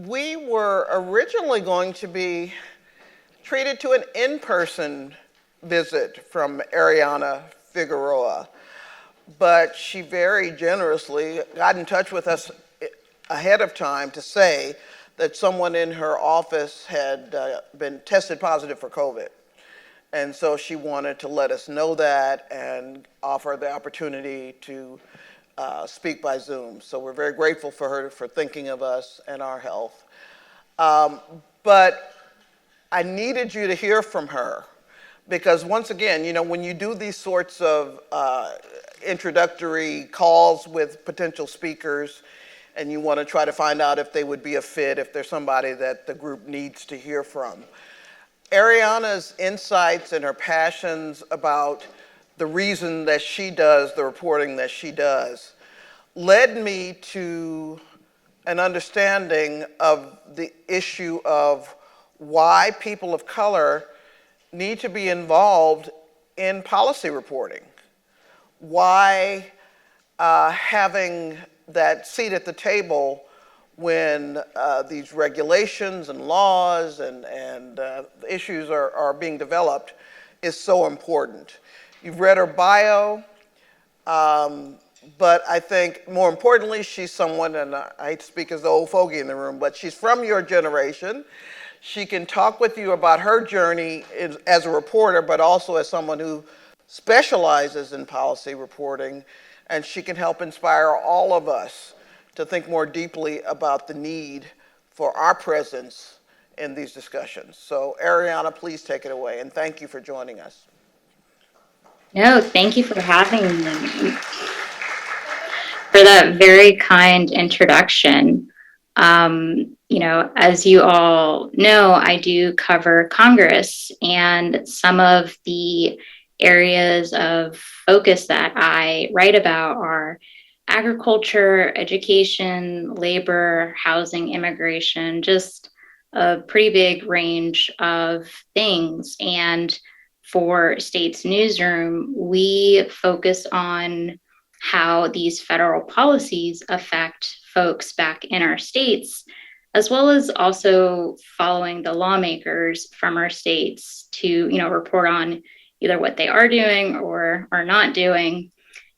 we were originally going to be treated to an in-person visit from Ariana Figueroa, but she very generously got in touch with us ahead of time to say that someone in her office had been tested positive for COVID. And so she wanted to let us know that and offer the opportunity to speak by Zoom. So we're very grateful for her for thinking of us and our health. But I needed you to hear from her because once again, when you do these sorts of introductory calls with potential speakers and you want to try to find out if they would be a fit, if there's somebody that the group needs to hear from, Ariana's insights and her passions about the reason that she does the reporting that she does led me to an understanding of the issue of why people of color need to be involved in policy reporting, why having that seat at the table when these regulations and laws and issues are being developed is so important. You've read her bio, but I think more importantly, she's someone, and I hate to speak as the old fogey in the room, but she's from your generation. She can talk with you about her journey as a reporter, but also as someone who specializes in policy reporting, and she can help inspire all of us to think more deeply about the need for our presence in these discussions. So Ariana, please take it away, and thank you for joining us. No, thank you for having me, for that very kind introduction. As you all know, I do cover Congress, and some of the areas of focus that I write about are agriculture, education, labor, housing, immigration, just a pretty big range of things. And for State's Newsroom, we focus on how these federal policies affect folks back in our states, as well as also following the lawmakers from our states to, report on either what they are doing or are not doing,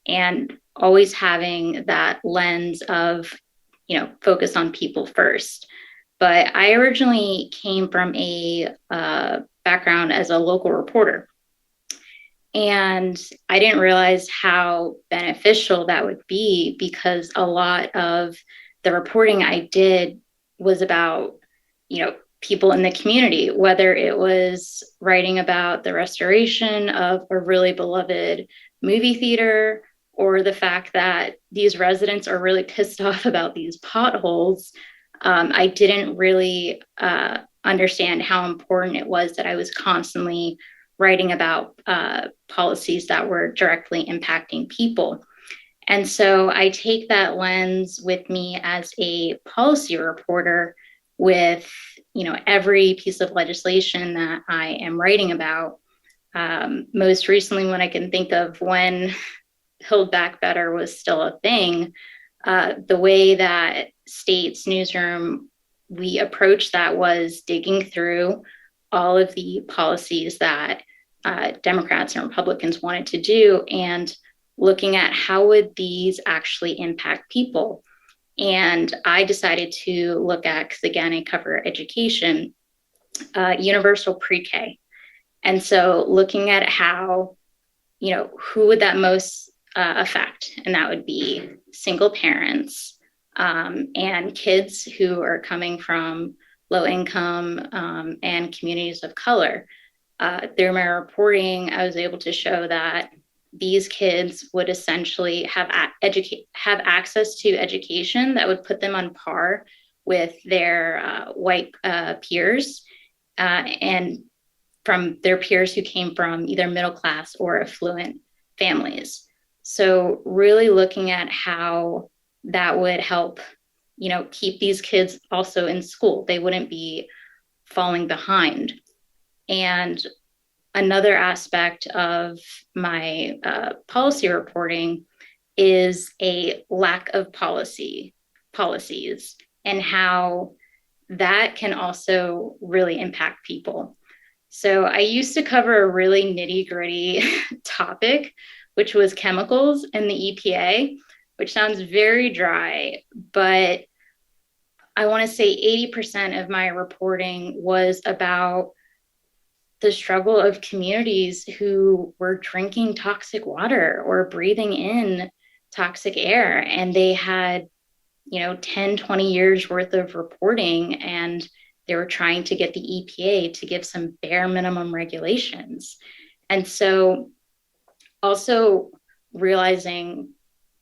and always having that lens of, focus on people first. But I originally came from a background as a local reporter. And I didn't realize how beneficial that would be because a lot of the reporting I did was about, people in the community, whether it was writing about the restoration of a really beloved movie theater or the fact that these residents are really pissed off about these potholes. I didn't really understand how important it was that I was constantly writing about policies that were directly impacting people. And so I take that lens with me as a policy reporter with, every piece of legislation that I am writing about. Most recently, when I can think of when Build Back Better was still a thing, the way that State's Newsroom, we approached that was digging through all of the policies that Democrats and Republicans wanted to do and looking at how would these actually impact people. And I decided to look at, because again, I cover education, universal pre-K. And so looking at how, who would that most affect? And that would be single parents and kids who are coming from low income and communities of color. Through my reporting, I was able to show that these kids would essentially have access to education that would put them on par with their white peers and from their peers who came from either middle class or affluent families. So really looking at how that would help, keep these kids also in school. They wouldn't be falling behind. And another aspect of my policy reporting is a lack of policies and how that can also really impact people. So I used to cover a really nitty gritty topic, which was chemicals and the EPA, which sounds very dry, but I want to say 80% of my reporting was about the struggle of communities who were drinking toxic water or breathing in toxic air. And they had, 10, 20 years worth of reporting, and they were trying to get the EPA to give some bare minimum regulations. And so also realizing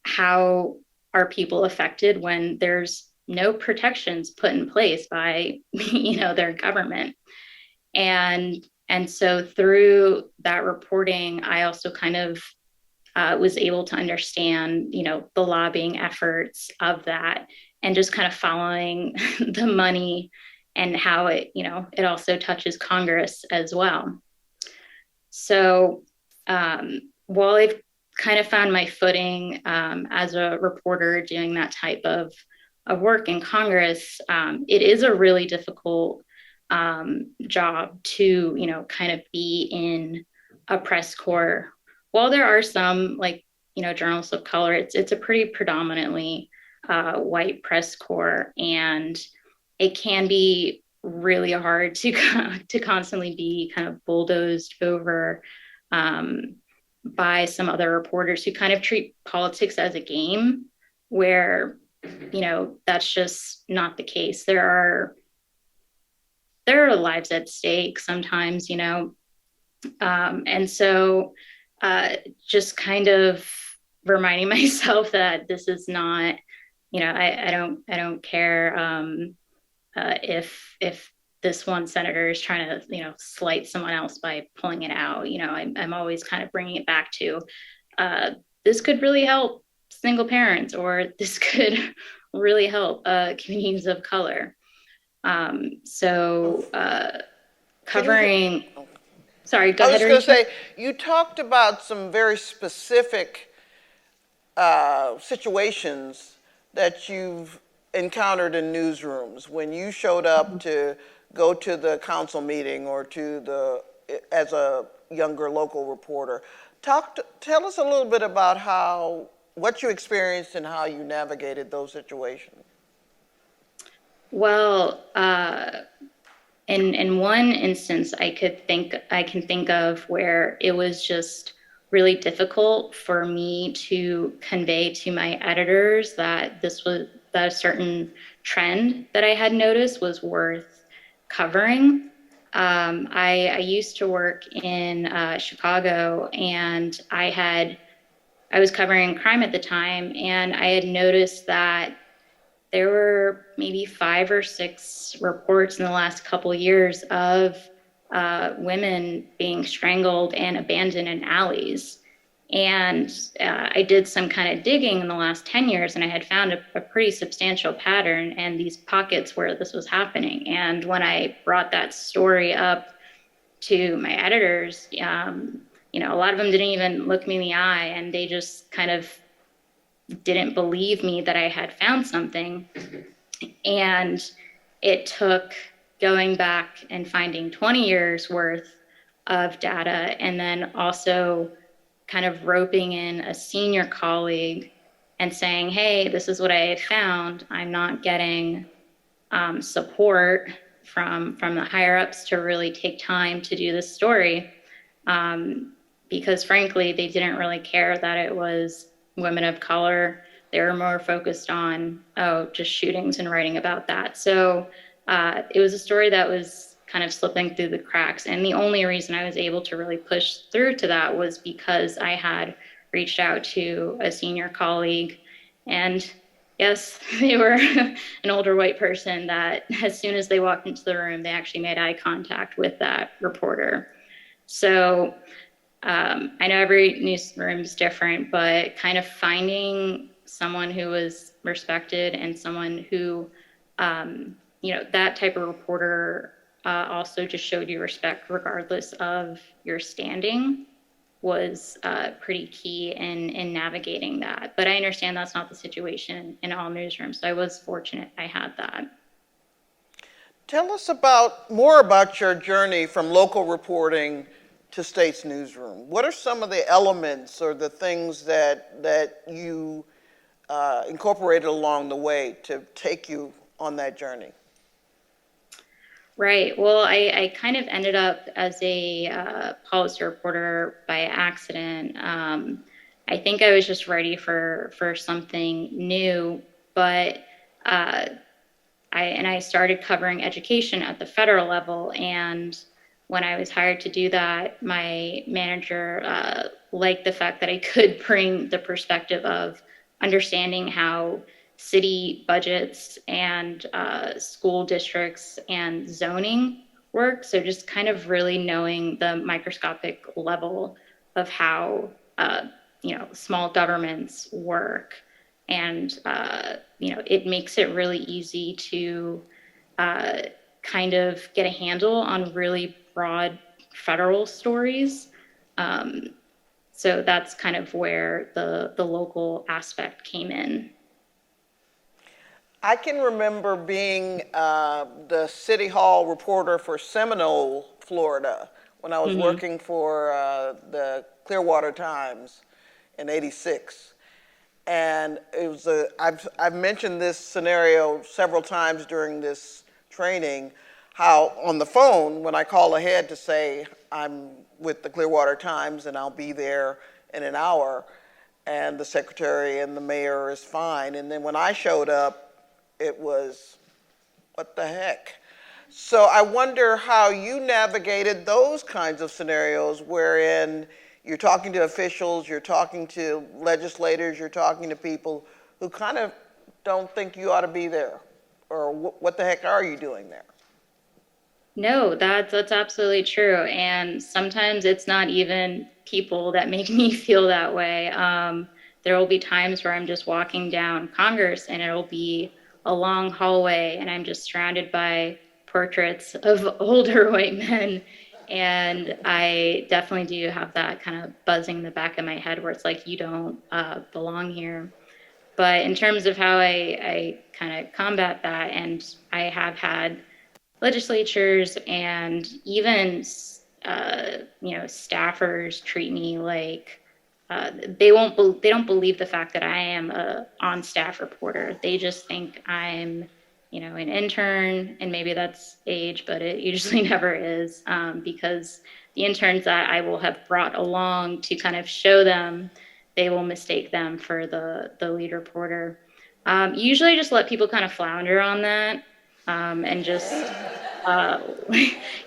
how are people affected when there's no protections put in place by their government. And so through that reporting, I also kind of was able to understand, the lobbying efforts of that, and just kind of following the money and how it also touches Congress as well. So while I've kind of found my footing as a reporter doing that type of work in Congress, it is a really difficult job to, kind of be in a press corps. While there are some, like, journalists of color, it's a pretty predominantly white press corps, and it can be really hard to to constantly be kind of bulldozed over by some other reporters who kind of treat politics as a game, where that's just not the case. There are lives at stake sometimes, and so just kind of reminding myself that this is not, I don't care if this one senator is trying to, slight someone else by pulling it out. I'm always kind of bringing it back to this could really help single parents, or this could really help communities of color. So Can you hear? covering, sorry, go I ahead, was going to Ariana. say, you talked about some very specific situations that you've encountered in newsrooms when you showed up to go to the council meeting or as a younger local reporter. Tell us a little bit about what you experienced and how you navigated those situations. Well, in one instance, I can think of where it was just really difficult for me to convey to my editors that that a certain trend that I had noticed was worth covering. I used to work in Chicago, and I was covering crime at the time, and I had noticed that there were maybe 5 or 6 reports in the last couple of years of women being strangled and abandoned in alleys. And I did some kind of digging in the last 10 years, and I had found a pretty substantial pattern and these pockets where this was happening. And when I brought that story up to my editors, a lot of them didn't even look me in the eye, and they just kind of didn't believe me that I had found something. And it took going back and finding 20 years worth of data, and then also kind of roping in a senior colleague and saying, hey, this is what I found. I'm not getting support from the higher ups to really take time to do this story, because frankly, they didn't really care that it was women of color. They were more focused on, just shootings and writing about that. So it was a story that was kind of slipping through the cracks. And the only reason I was able to really push through to that was because I had reached out to a senior colleague. And yes, they were an older white person that as soon as they walked into the room, they actually made eye contact with that reporter. So I know every newsroom is different, but kind of finding someone who was respected and someone who, that type of reporter also just showed you respect regardless of your standing was pretty key in navigating that. But I understand that's not the situation in all newsrooms. So I was fortunate I had that. Tell us more about your journey from local reporting to State's Newsroom. What are some of the elements or the things that you incorporated along the way to take you on that journey? Right. Well, I kind of ended up as a policy reporter by accident. I think I was just ready for something new, but I started covering education at the federal level. And when I was hired to do that, my manager liked the fact that I could bring the perspective of understanding how city budgets and school districts and zoning work. So just kind of really knowing the microscopic level of how small governments work, and it makes it really easy to kind of get a handle on really broad federal stories. So that's kind of where the local aspect came in. I can remember being the City Hall reporter for Seminole, Florida, when I was working for the Clearwater Times in '86. And it was I've mentioned this scenario several times during this training, how on the phone, when I call ahead to say I'm with the Clearwater Times and I'll be there in an hour, and the secretary and the mayor is fine. And then when I showed up, it was, what the heck? So I wonder how you navigated those kinds of scenarios wherein you're talking to officials, you're talking to legislators, you're talking to people who kind of don't think you ought to be there, or what the heck are you doing there? No, that's absolutely true. And sometimes it's not even people that make me feel that way. There will be times where I'm just walking down Congress and it'll be a long hallway and I'm just surrounded by portraits of older white men. And I definitely do have that kind of buzzing in the back of my head where it's like, you don't belong here. But in terms of how I kind of combat that, and I have had legislatures and even staffers treat me like they don't believe the fact that I am a on staff reporter. They just think I'm an intern, and maybe that's age, but it usually never is, because the interns that I will have brought along to kind of show them, they will mistake them for the lead reporter. Usually just let people kind of flounder on that, and just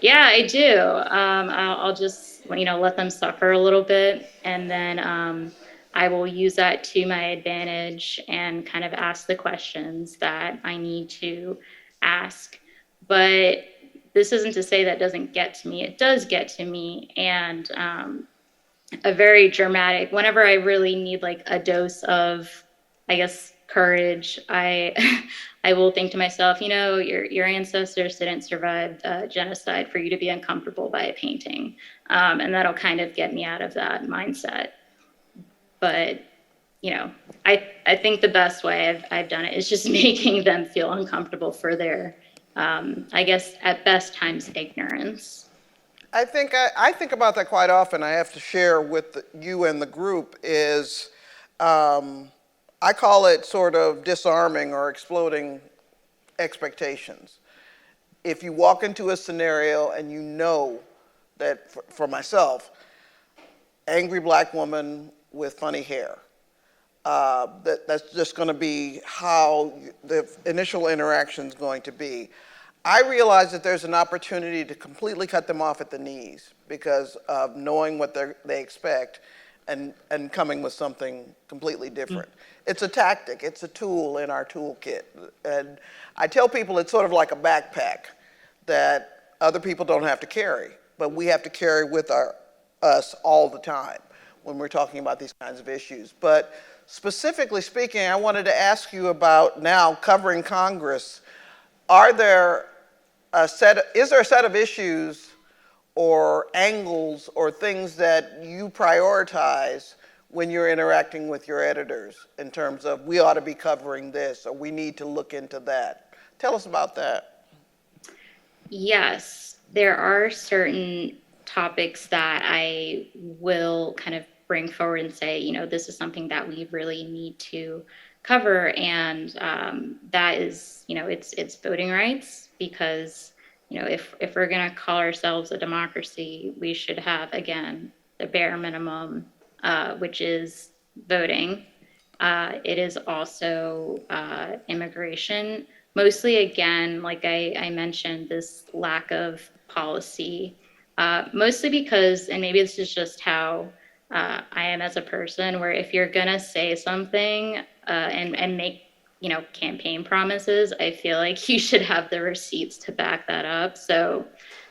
yeah, I do. I'll just let them suffer a little bit, and then I will use that to my advantage and kind of ask the questions that I need to ask. But this isn't to say that doesn't get to me. It does get to me, and a very dramatic. Whenever I really need like a dose of, I guess, courage, I will think to myself, your ancestors didn't survive genocide for you to be uncomfortable by a painting, and that'll kind of get me out of that mindset. But I think the best way I've done it is just making them feel uncomfortable for their, I guess at best times, ignorance. I think about that quite often. I have to share with you and the group is I call it sort of disarming or exploding expectations. If you walk into a scenario and you know that, for myself, angry black woman with funny hair, that's just going to be how the initial interaction is going to be. I realize that there's an opportunity to completely cut them off at the knees because of knowing what they expect and coming with something completely different. It's a tactic, it's a tool in our toolkit. And I tell people it's sort of like a backpack that other people don't have to carry, but we have to carry with us all the time when we're talking about these kinds of issues. But specifically speaking, I wanted to ask you about now covering Congress. Is there a set of issues or angles or things that you prioritize when you're interacting with your editors in terms of we ought to be covering this or we need to look into that? Tell us about that. Yes, there are certain topics that I will kind of bring forward and say, this is something that we really need to cover, and that is, it's voting rights because, if we're going to call ourselves a democracy, we should have again the bare minimum, which is voting. It is also immigration, mostly again, like I mentioned, this lack of policy, mostly because, and maybe this is just how I am as a person, where if you're going to say something and make, campaign promises, I feel like you should have the receipts to back that up. So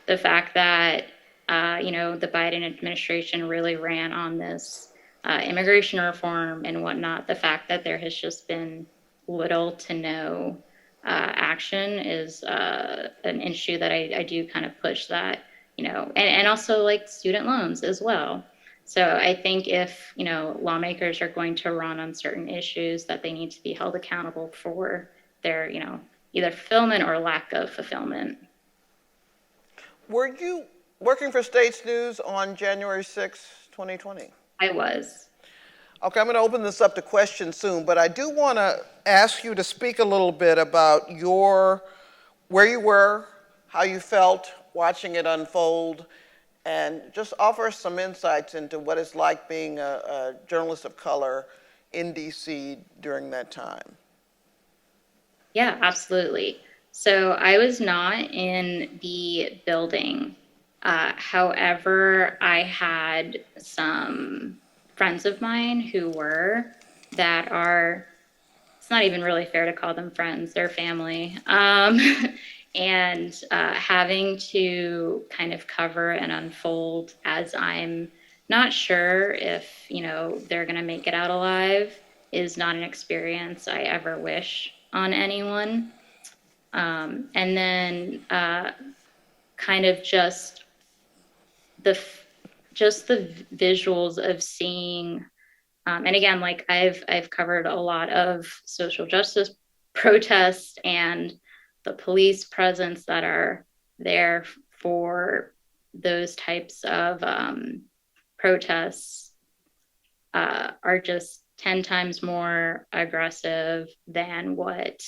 the fact that, the Biden administration really ran on this immigration reform and whatnot, the fact that there has just been little to no action is an issue that I do kind of push that, and also like student loans as well. So I think if, lawmakers are going to run on certain issues, that they need to be held accountable for their, either fulfillment or lack of fulfillment. Were you working for States News on January 6, 2020? I was. Okay, I'm going to open this up to questions soon, but I do want to ask you to speak a little bit about where you were, how you felt watching it unfold, and just offer us some insights into what it's like being a journalist of color in DC during that time. Yeah, absolutely. So I was not in the building. However, I had some friends of mine who were, that are, it's not even really fair to call them friends, they're family. And having to kind of cover and unfold as I'm not sure if, they're going to make it out alive is not an experience I ever wish on anyone. And then kind of the just the visuals of seeing, and again, like I've covered a lot of social justice protests, and the police presence that are there for those types of protests are just 10 times more aggressive than what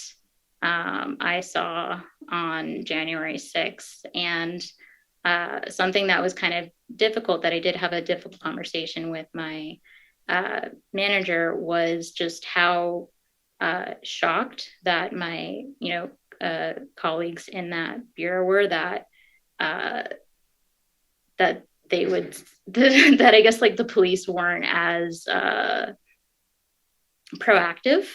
I saw on January 6th. And something that was kind of difficult, that I did have a difficult conversation with my manager, was just how shocked that my, colleagues in that bureau were, that they would, that I guess like the police weren't as proactive.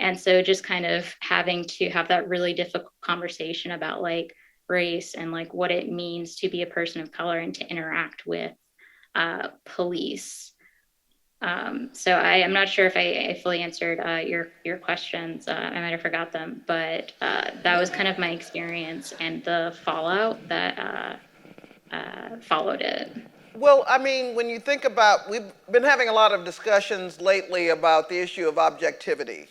And so just kind of having to have that really difficult conversation about like race and like what it means to be a person of color and to interact with police. So I am not sure if I fully answered your questions. I might have forgot them, but that was kind of my experience and the fallout that followed it. Well, I mean, when you think about, we've been having a lot of discussions lately about the issue of objectivity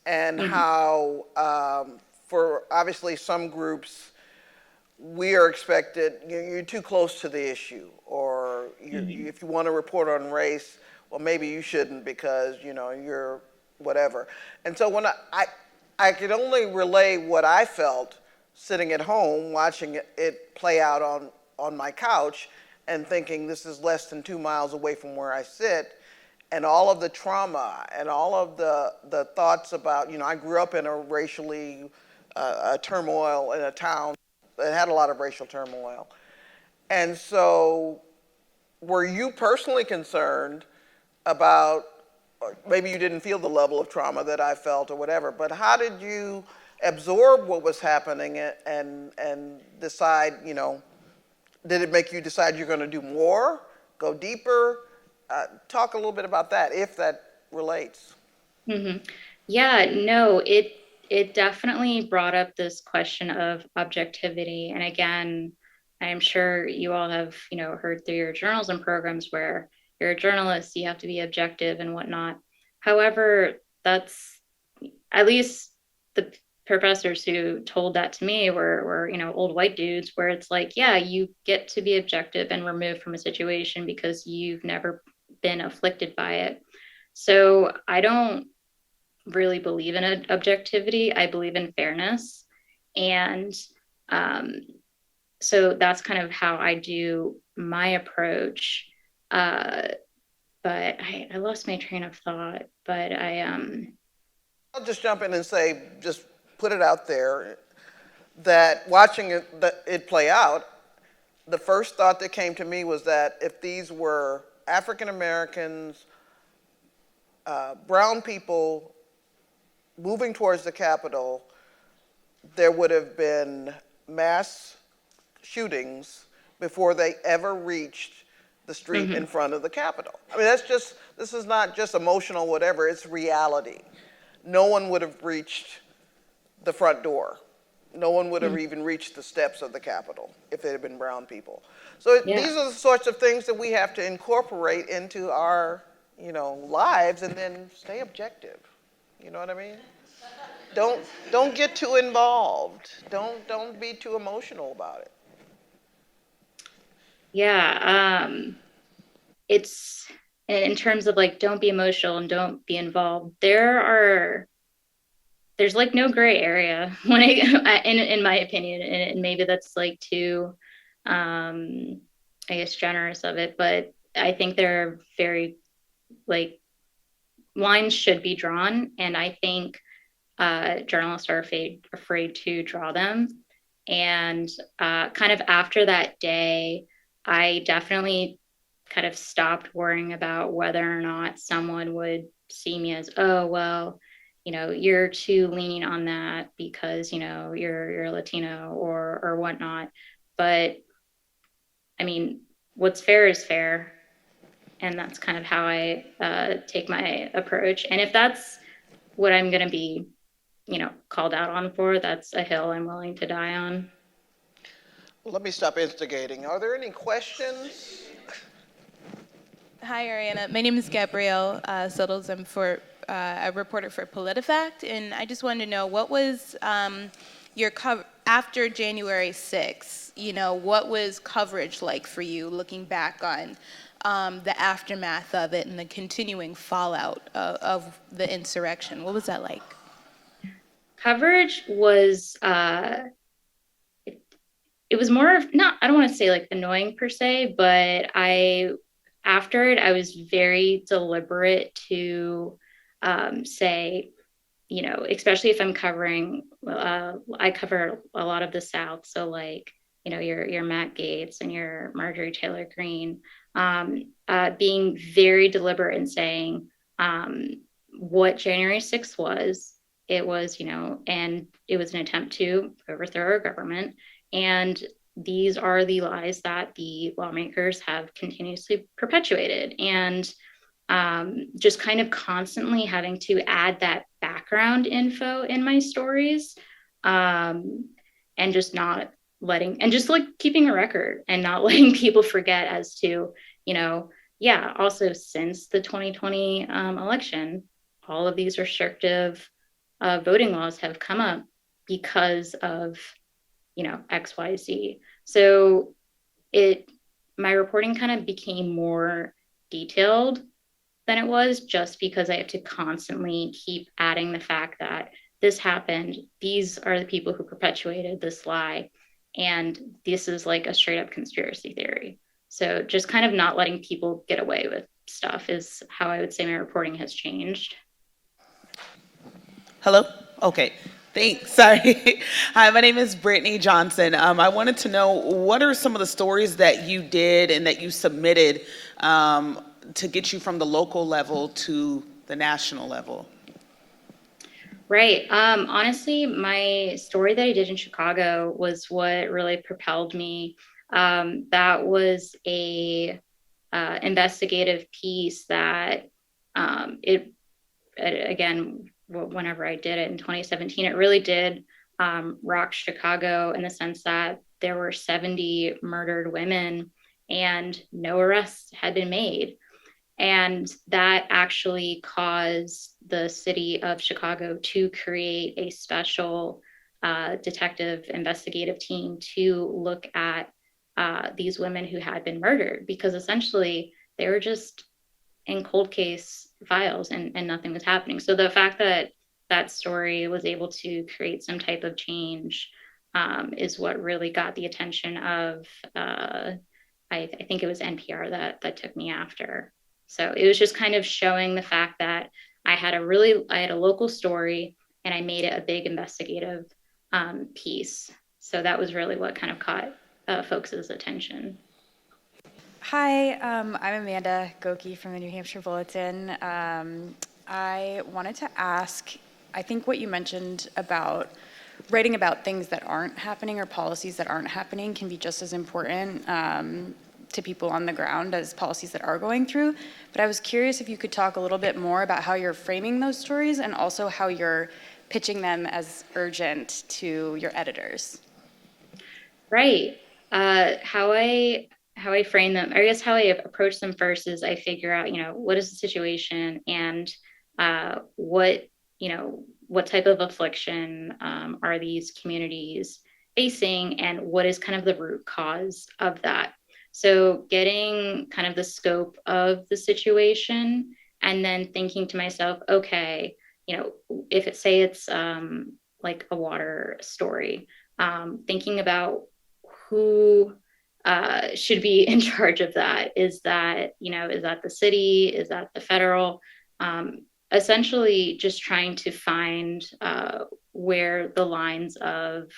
and Mm-hmm. how, for obviously some groups, we are expected, you're too close to the issue, or Mm-hmm. if you want to report on race, well, maybe you shouldn't because, you're whatever. And so I could only relay what I felt sitting at home watching it play out on my couch and thinking this is less than 2 miles away from where I sit, and all of the trauma and all of the thoughts about, I grew up in a racially turmoil in a town that had a lot of racial turmoil. And so were you personally concerned about, or maybe you didn't feel the level of trauma that I felt or whatever, but how did you absorb what was happening and decide, did it make you decide you're going to do more, go deeper? Talk a little bit about that, if that relates. Mm-hmm. Yeah, no, it definitely brought up this question of objectivity. And again, I'm sure you all have, heard through your journalism programs where you're a journalist, you have to be objective and whatnot. However, that's at least the professors who told that to me were old white dudes, where it's like, yeah, you get to be objective and removed from a situation because you've never been afflicted by it. So I don't really believe in objectivity. I believe in fairness. And um, so that's kind of how I do my approach. Uh, but I lost my train of thought, but I'll just jump in and say, just put it out there, that watching it play out, the first thought that came to me was that if these were African Americans, brown people moving towards the Capitol, there would have been mass shootings before they ever reached the street in mhm, front of the Capitol. I mean, this is not just emotional, whatever, it's reality. No one would have reached the front door. No one would have mhm. even reached the steps of the Capitol if it had been brown people. So Yeah. these are the sorts of things that we have to incorporate into our, lives, and then stay objective. You know what I mean? Don't don't get too involved. Don't be too emotional about it. Yeah. It's in terms of like, don't be emotional and don't be involved. There's like no gray area when in my opinion, and maybe that's like too, I guess, generous of it, but I think there are very, like, lines should be drawn, and I think journalists are afraid to draw them. And kind of after that day, I definitely kind of stopped worrying about whether or not someone would see me as, oh, well, you're too leaning on that because, you're Latino or whatnot. But I mean, what's fair is fair. And that's kind of how I take my approach. And if that's what I'm going to be, called out on for, that's a hill I'm willing to die on. Well, let me stop instigating. Are there any questions? Hi, Ariana. My name is Gabrielle Suttles. I'm a reporter for PolitiFact, and I just wanted to know what was your after January 6th. What was coverage like for you, looking back on the aftermath of it and the continuing fallout of the insurrection? What was that like? Coverage was it was more of, not, I don't want to say like annoying per se, but after it, I was very deliberate to say, especially if I'm covering, I cover a lot of the South. So like, your Matt Gaetz and your Marjorie Taylor Greene, being very deliberate in saying what January 6th was. It was, and it was an attempt to overthrow our government. And these are the lies that the lawmakers have continuously perpetuated. And just kind of constantly having to add that background info in my stories, and just not letting, and just like keeping a record and not letting people forget as to, yeah, also since the 2020 election, all of these restrictive voting laws have come up because of, XYZ. So my reporting kind of became more detailed than it was, just because I have to constantly keep adding the fact that this happened. These are the people who perpetuated this lie. And this is like a straight up conspiracy theory. So just kind of not letting people get away with stuff is how I would say my reporting has changed. Hello? Okay. Thanks. Sorry. Hi, my name is Brittany Johnson. I wanted to know, what are some of the stories that you did and that you submitted to get you from the local level to the national level? Right. Honestly, my story that I did in Chicago was what really propelled me. That was a investigative piece that it again, whenever I did it in 2017, it really did rock Chicago, in the sense that there were 70 murdered women and no arrests had been made. And that actually caused the city of Chicago to create a special detective investigative team to look at these women who had been murdered, because essentially they were just in cold case files and nothing was happening. So the fact that that story was able to create some type of change is what really got the attention of, I think it was NPR that took me after. So it was just kind of showing the fact that I had a local story and I made it a big investigative piece. So that was really what kind of caught folks' attention. Hi, I'm Amanda Goki from the New Hampshire Bulletin. I wanted to ask, I think what you mentioned about writing about things that aren't happening or policies that aren't happening can be just as important to people on the ground as policies that are going through. But I was curious if you could talk a little bit more about how you're framing those stories and also how you're pitching them as urgent to your editors. Right. How I frame them, I guess how I approach them first is I figure out, what is the situation, and what, what type of affliction are these communities facing, and what is kind of the root cause of that. So getting kind of the scope of the situation, and then thinking to myself, okay, if it's like a water story, thinking about who should be in charge of that. Is that the city? Is that the federal? Essentially, just trying to find where the lines of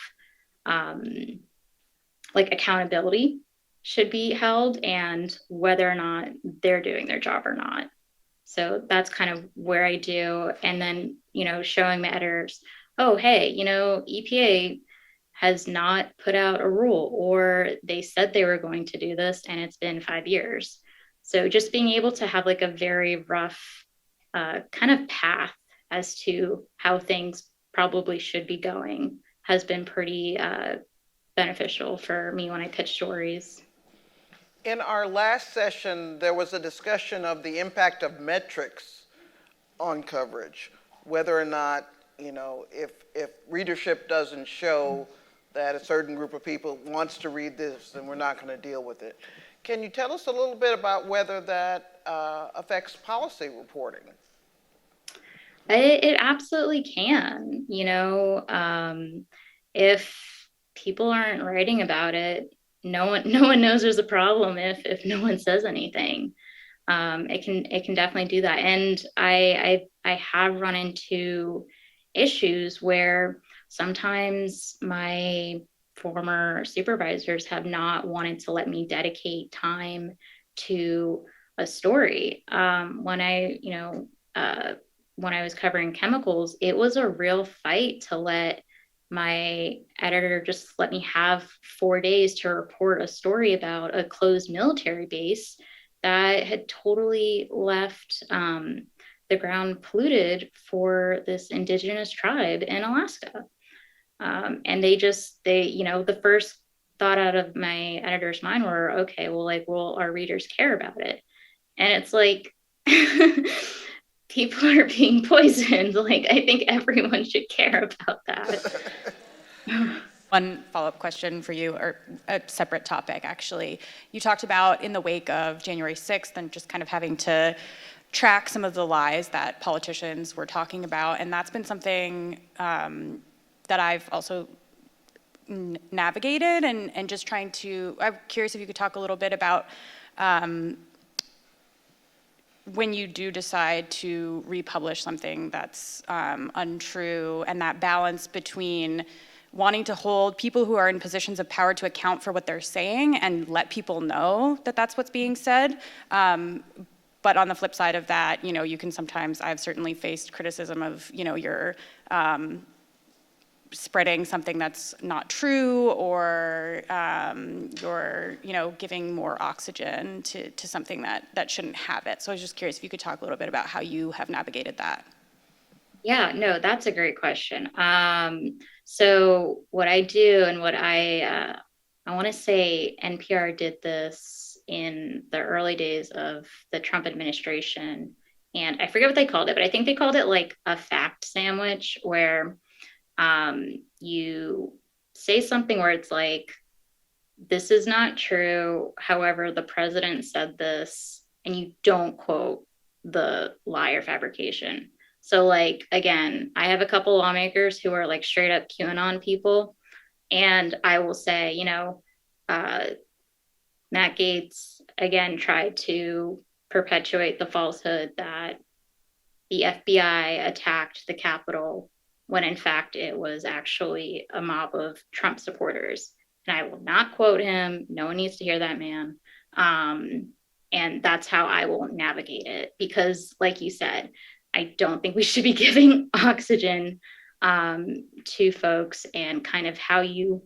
like accountability should be held, and whether or not they're doing their job or not. So that's kind of where I do. And then, showing the editors, oh, hey, EPA has not put out a rule, or they said they were going to do this and it's been 5 years. So just being able to have like a very rough kind of path as to how things probably should be going has been pretty beneficial for me when I pitch stories. In our last session, there was a discussion of the impact of metrics on coverage, whether or not, if readership doesn't show that a certain group of people wants to read this, then we're not going to deal with it. Can you tell us a little bit about whether that affects policy reporting? It absolutely can. If people aren't writing about it, no one knows there's a problem if no one says anything. It can definitely do that. And I have run into issues where sometimes my former supervisors have not wanted to let me dedicate time to a story. When I was covering chemicals, it was a real fight to let my editor just let me have 4 days to report a story about a closed military base that had totally left the ground polluted for this indigenous tribe in Alaska. And the first thought out of my editor's mind were, okay, well, will our readers care about it? And it's like, people are being poisoned. Like, I think everyone should care about that. One follow-up question for you, or a separate topic, actually. You talked about in the wake of January 6th and just kind of having to track some of the lies that politicians were talking about, and that's been something that I've also navigated and just trying to, I'm curious if you could talk a little bit about when you do decide to republish something that's untrue, and that balance between wanting to hold people who are in positions of power to account for what they're saying and let people know that that's what's being said. But on the flip side of that, you can sometimes, I've certainly faced criticism of, you're spreading something that's not true, or you're, giving more oxygen to something that shouldn't have it. So I was just curious if you could talk a little bit about how you have navigated that. Yeah, no, that's a great question. So what I do, and what I want to say NPR did this in the early days of the Trump administration. And I forget what they called it, but I think they called it like a fact sandwich, where you say something where it's like, this is not true. However, the president said this, and you don't quote the lie or fabrication. So, like, again, I have a couple lawmakers who are like straight up QAnon people. And I will say, uh, Matt Gaetz, again, tried to perpetuate the falsehood that the FBI attacked the Capitol when in fact it was actually a mob of Trump supporters. And I will not quote him. No one needs to hear that man. And that's how I will navigate it. Because, like you said, I don't think we should be giving oxygen to folks, and kind of how you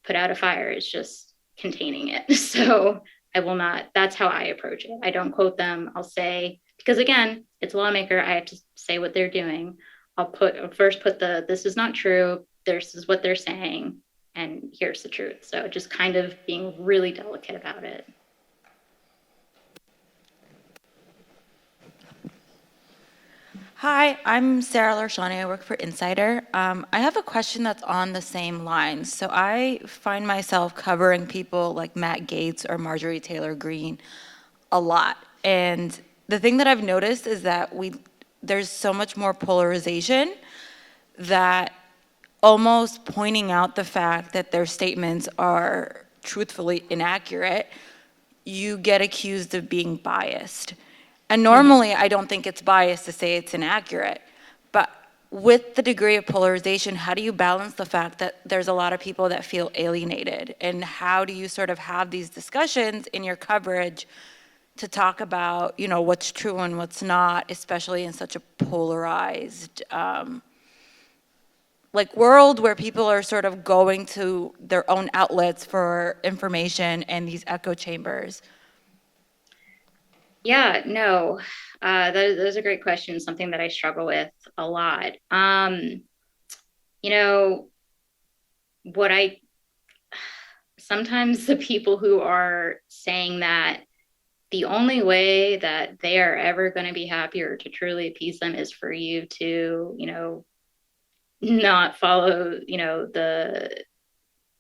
put out a fire is just containing it. So I will not, that's how I approach it. I don't quote them. I'll say, because again, it's a lawmaker, I have to say what they're doing. I'll first put this is not true, this is what they're saying, and here's the truth. So just kind of being really delicate about it. Hi, I'm Sarah Larshani. I work for Insider. I have a question that's on the same lines. So I find myself covering people like Matt Gaetz or Marjorie Taylor Greene a lot. And the thing that I've noticed is that there's so much more polarization, that almost pointing out the fact that their statements are truthfully inaccurate, you get accused of being biased. And normally, I don't think it's biased to say it's inaccurate. But with the degree of polarization, how do you balance the fact that there's a lot of people that feel alienated? And how do you sort of have these discussions in your coverage to talk about, what's true and what's not, especially in such a polarized world where people are sort of going to their own outlets for information and these echo chambers? Yeah, no, those are great questions, something that I struggle with a lot. What sometimes the people who are saying that the only way that they are ever going to be happy or to truly appease them is for you to, not follow, the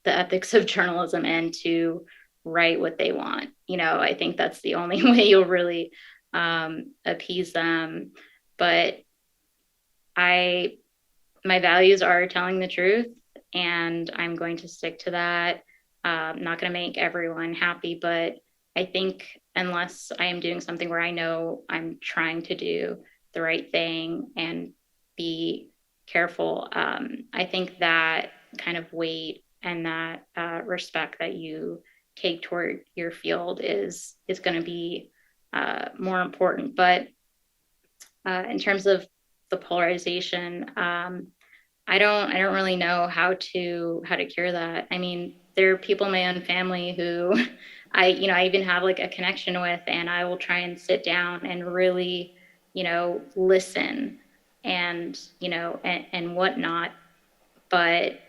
ethics of journalism and to write what they want. I think that's the only way you'll really appease them. But my values are telling the truth, and I'm going to stick to that. I'm not going to make everyone happy, but I think unless I am doing something where I know I'm trying to do the right thing and be careful, I think that kind of weight and that respect that you take toward your field is going to be more important. But in terms of the polarization, I don't really know how to cure that. I mean, there are people in my own family who I even have like a connection with, and I will try and sit down and really, listen and, and whatnot. But,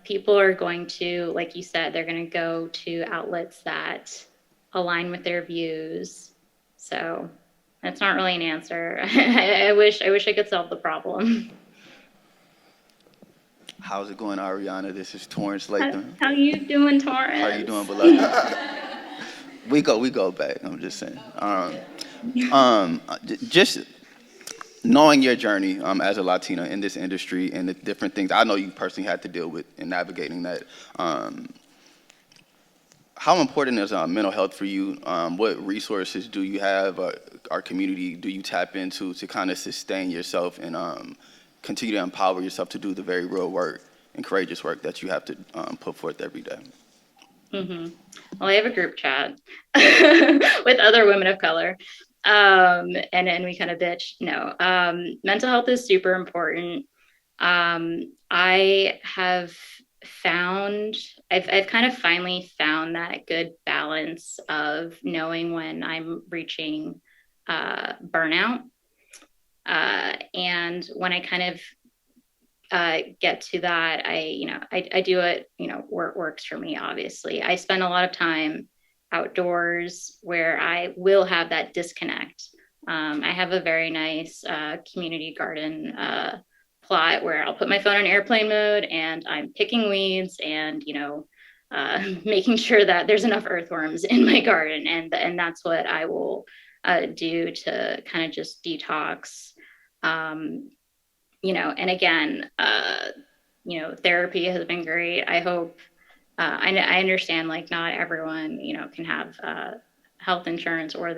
people are going to, like you said, they're going to go to outlets that align with their views. So that's not really an answer. I wish I could solve the problem. How's it going, Ariana? This is Torrance Latham. How you doing, Torrance? How you doing, beloved? we go back. I'm just saying. Just knowing your journey as a Latina in this industry and the different things I know you personally had to deal with in navigating that. How important is mental health for you? What resources do you have? Our community do you tap into to kind of sustain yourself and continue to empower yourself to do the very real work and courageous work that you have to put forth every day? Mm-hmm. Well, I have a group chat with other women of color, and then we kind of bitch. No, mental health is super important. I have found, I've kind of finally found that good balance of knowing when I'm reaching burnout, and when I kind of get to that, I do it, where it works for me, obviously. I spend a lot of time outdoors where I will have that disconnect. I have a very nice community garden plot where I'll put my phone on airplane mode and I'm picking weeds and, making sure that there's enough earthworms in my garden. And that's what I will do to kind of just detox. Um, and again, therapy has been great. I hope, I understand like not everyone, can have health insurance or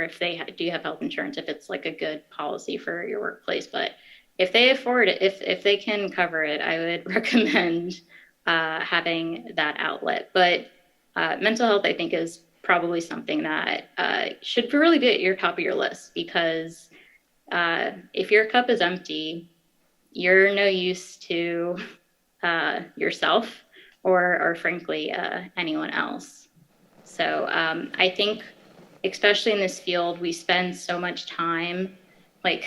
if they do have health insurance, if it's like a good policy for your workplace. But if they afford it, if they can cover it, I would recommend having that outlet. But mental health, I think, is probably something that should really be at your top of your list, because if your cup is empty, you're no use to yourself or frankly, anyone else. So I think, especially in this field, we spend so much time like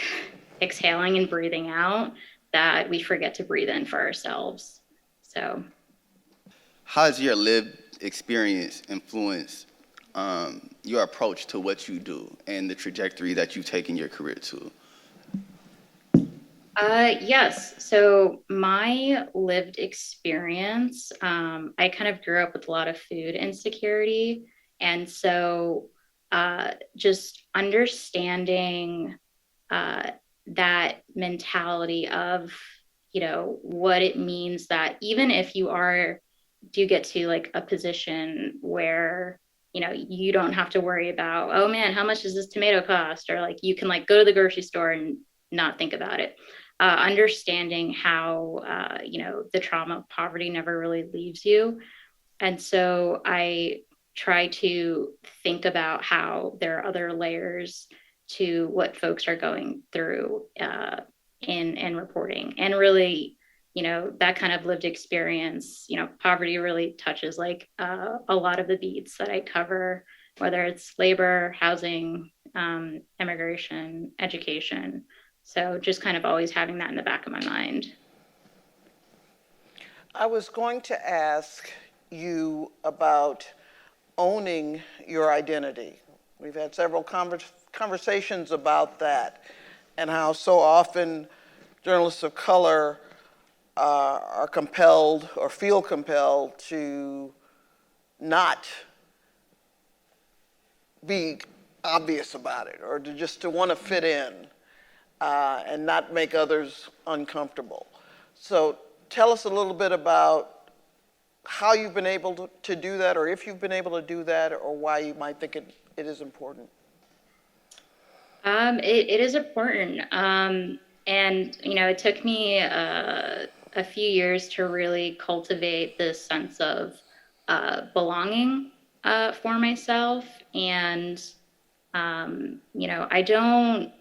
exhaling and breathing out that we forget to breathe in for ourselves. So. How has your lived experience influenced your approach to what you do and the trajectory that you've taken your career to? Yes. So my lived experience, I kind of grew up with a lot of food insecurity. And so just understanding that mentality of, what it means that even if do get to like a position where, you don't have to worry about, oh man, how much does this tomato cost? Or like you can like go to the grocery store and not think about it. Understanding how, the trauma of poverty never really leaves you. And so I try to think about how there are other layers to what folks are going through in reporting. And really, that kind of lived experience, poverty really touches like a lot of the beats that I cover, whether it's labor, housing, immigration, education. So just kind of always having that in the back of my mind. I was going to ask you about owning your identity. We've had several conversations about that, and how so often journalists of color are compelled or feel compelled to not be obvious about it, or to want to fit in and not make others uncomfortable. So tell us a little bit about how you've been able to do that, or if you've been able to do that, or why you might think it is important. It is important. And, it took me a few years to really cultivate this sense of belonging for myself. And, I don't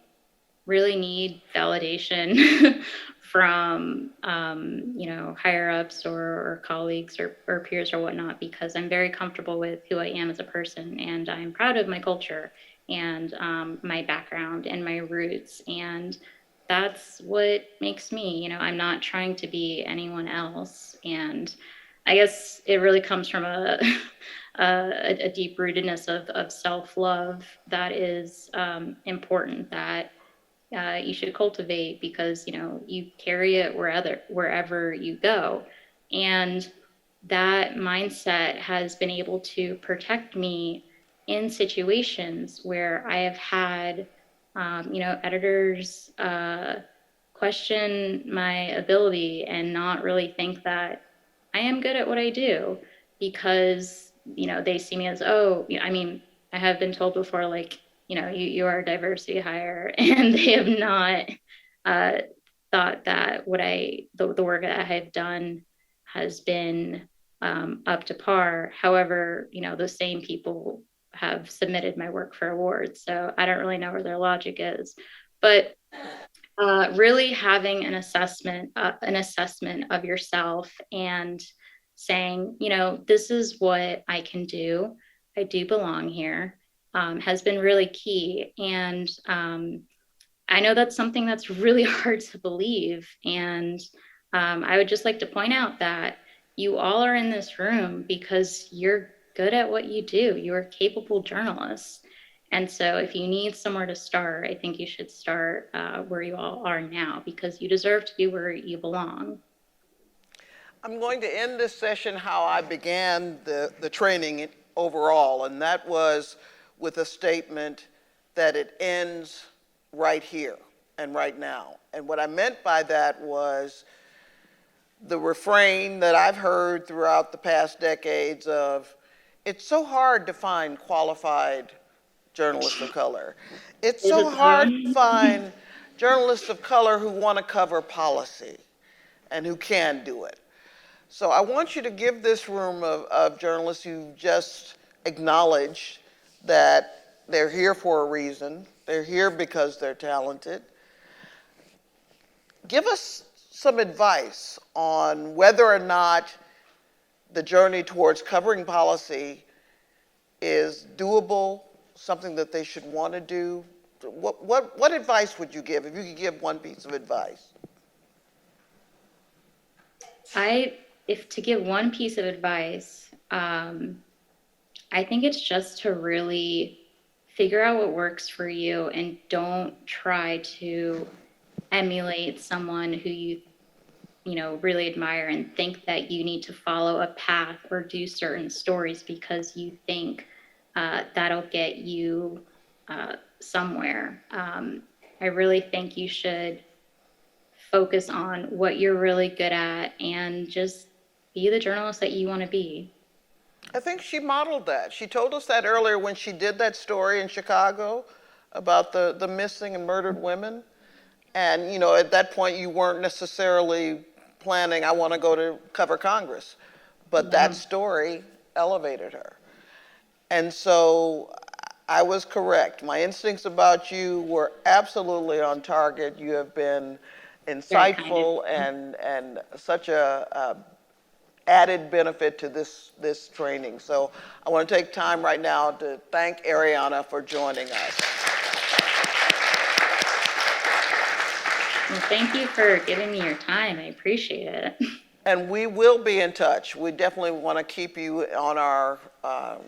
really need validation from, higher ups or colleagues or peers or whatnot, because I'm very comfortable with who I am as a person, and I'm proud of my culture and my background and my roots. And that's what makes me, I'm not trying to be anyone else. And I guess it really comes from a deep rootedness of self-love that is important, that you should cultivate, because you carry it wherever you go. And that mindset has been able to protect me in situations where I have had editors question my ability and not really think that I am good at what I do, because they see me as, oh, I have been told before, like, you are a diversity hire, and they have not thought that the work that I have done has been up to par. However, those same people have submitted my work for awards, so I don't really know where their logic is. But really having an assessment of yourself and saying, this is what I can do. I do belong here, has been really key. And I know that's something that's really hard to believe. And I would just like to point out that you all are in this room because you're good at what you do. You're capable journalists. And so if you need somewhere to start, I think you should start where you all are now because you deserve to be where you belong. I'm going to end this session how I began the training overall, and that was with a statement that it ends right here and right now. And what I meant by that was the refrain that I've heard throughout the past decades of, it's so hard to find qualified journalists of color. It's Is so it hard to find journalists of color who want to cover policy and who can do it. So I want you to give this room of journalists who just acknowledge that they're here for a reason. They're here because they're talented. Give us some advice on whether or not the journey towards covering policy is doable, something that they should want to do. What advice would you give if you could give one piece of advice? If to give one piece of advice, I think it's just to really figure out what works for you and don't try to emulate someone who you really admire and think that you need to follow a path or do certain stories because you think that'll get you somewhere. I really think you should focus on what you're really good at and just be the journalist that you want to be. I think she modeled that. She told us that earlier when she did that story in Chicago about the missing and murdered women. And, at that point, you weren't necessarily planning, I want to go to cover Congress. But that story elevated her. And so I was correct. My instincts about you were absolutely on target. You have been insightful and such a added benefit to this training. So I want to take time right now to thank Ariana for joining us. Well, thank you for giving me your time. I appreciate it. And we will be in touch. We definitely want to keep you on our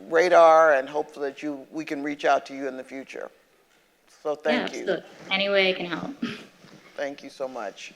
radar and hope that we can reach out to you in the future. So thank you. Absolutely. Any way I can help. Thank you so much.